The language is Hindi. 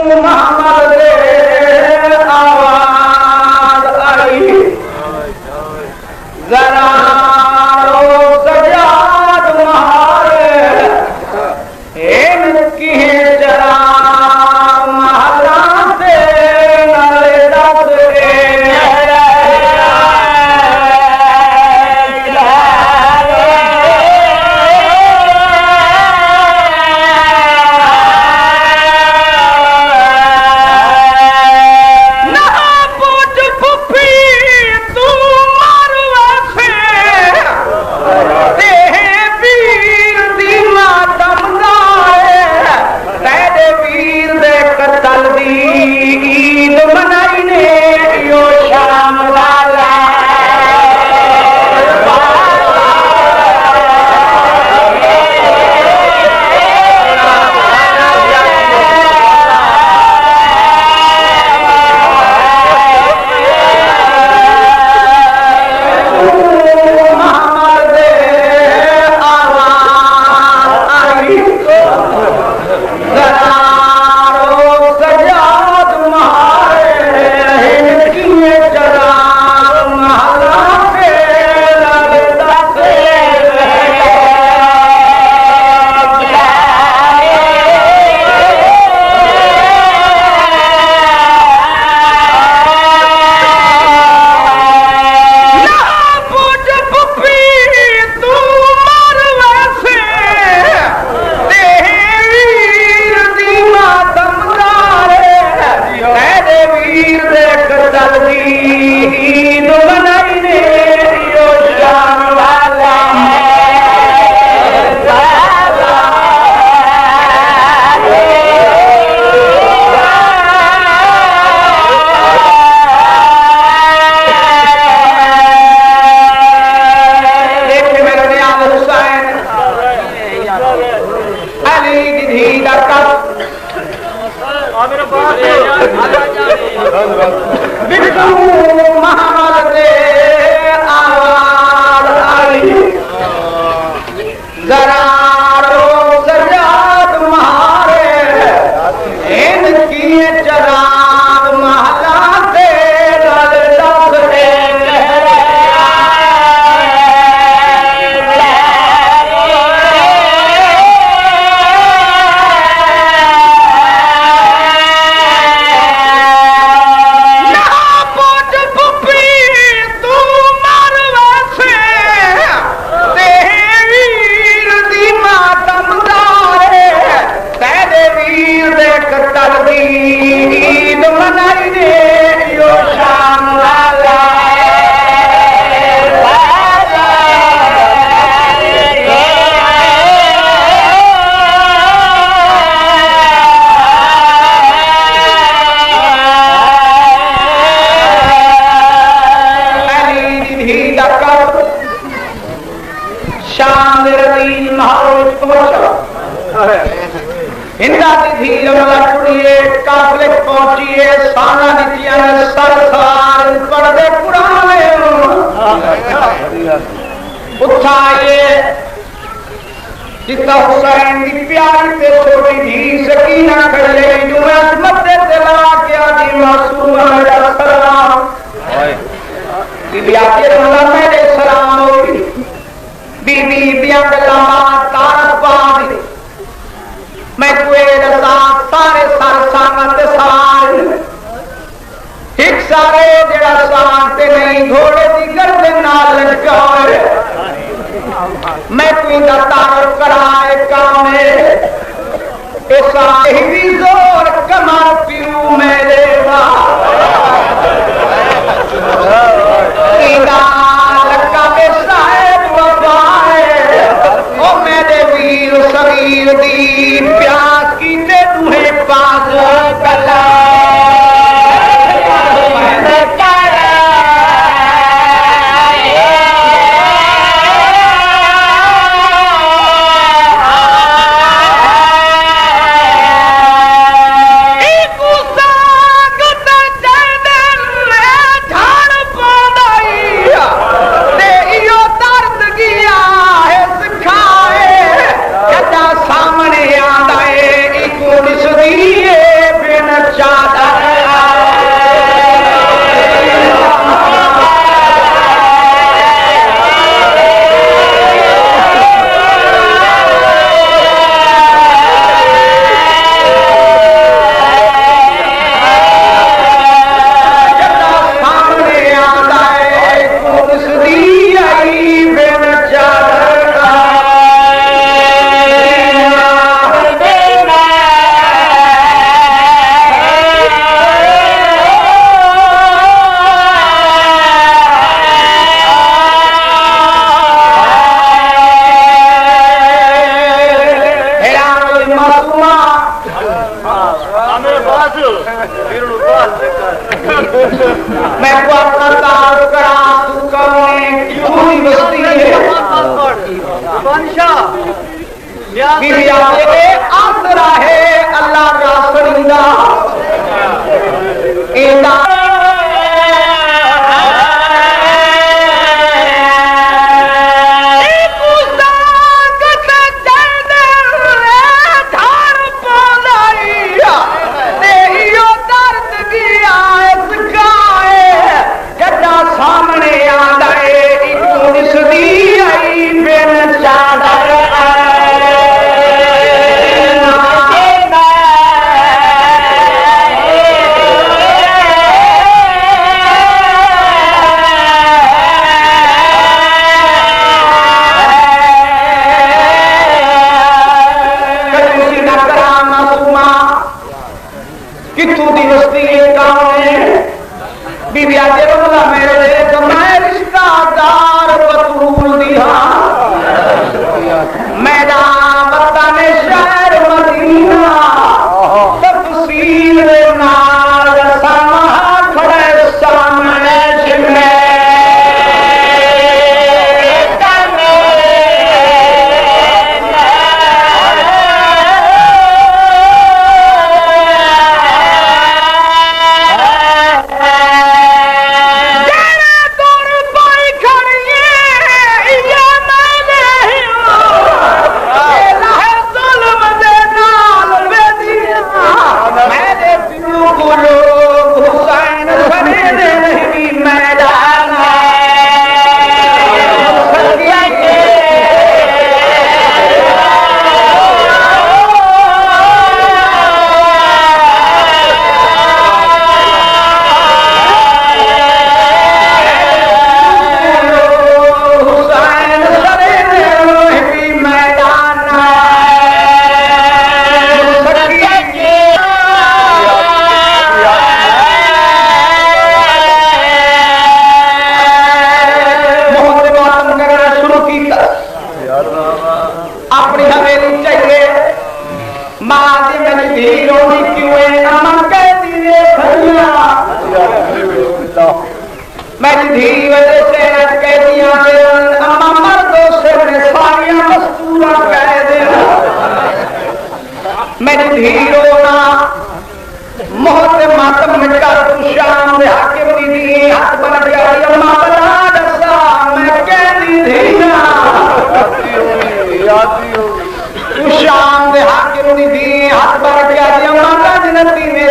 मोहम्मद रे आवाज आई जरा सजाद महारे इनकी जरा महला से नले दस जितना हुसैन की प्यारी ते छोटी धी सकीना खड़े जो मैं मध्य चला के आदि मासूम मेरा सलाम बीबी आके रमला मेरे सलाम होगी बीबी बिया गलामा तार पाद मैं कोई रसा सारे सार सांगत सार एक सारे जड़ा सांगते नहीं घोड़े की गर्दन नाल लटकाए मैं कोई तार कराए काम ऐसा ही जोर कमा पीऊ मेरे साहेब बाबाए ओ मेरे वीर शरीर दी प्यास की ते तुम्हें पास कला मैं को अपना तार करा तू कौन क्यों बस्ती है बीबी आगे आसरा है अल्लाह का सरिंदा एदा सामने आंदा पुलिस दी आई बिन चादर कितू दी बस्ती बीबी आजे बोला मेरे तो मैं रिश्तेदार बतूल दिया मैदान बताने शहर मदीना तफसील नाल समा खड़े सामने जिम्मे अपनी हवेली चाहिए मां जी मेरी धी रोनी क्यों है अम्मा कहती है भैया मेरी धी वजह से कहतियां अम्मा मर्दों से मैंने सारियां मस्तूरा कह दे मेरी धी रोना मोहत मातम मिटा तू शाम दे हाकिम दी हाथ बन गया अम्मा बता दसा मैं कहती थी ना तू शाम दे हाकिम दी हाथ बन गया अम्मा का जनती में